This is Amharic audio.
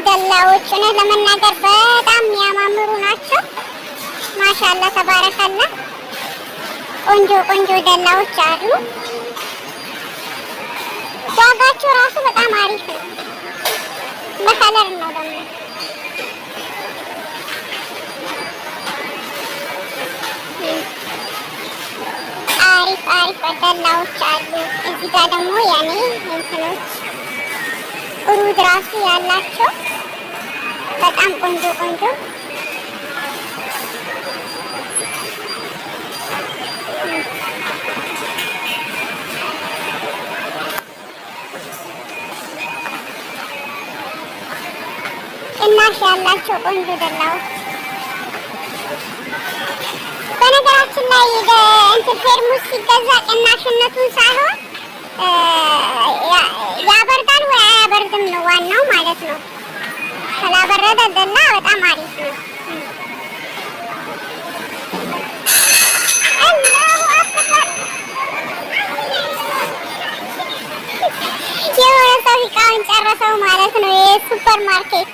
ደላዎች እውነት ለመናገር በጣም የሚያማምሩ ናቸው። ማሻአላ ተባረካላ። ቆንጆ ቆንጆ ደላዎች አሉ። ዋጋቸው ራሱ በጣም አሪፍ ነው። በከለር ነው ደግሞ አሪፍ አሪፍ ደላዎች አሉ። እዚህ ጋር ደግሞ ያኔ እንትኖች ሩዝ ራሱ ያላቸው በጣም ቆንጆ ቆንጆ ቅናሽ ያላቸው ቆንጆ ደላዎች። በነገራችን ላይ እንትን ፌርሙስ ሲገዛ ቅናሽነቱን ሳይሆን ያበርዳል ወይ አያበርድም ነው ዋናው ማለት ነው። ካላበረደ ደላ በጣም አሪፍ ነው። የሆነ ሰው እቃውን ጨረሰው ማለት ነው። የሱፐር ማርኬት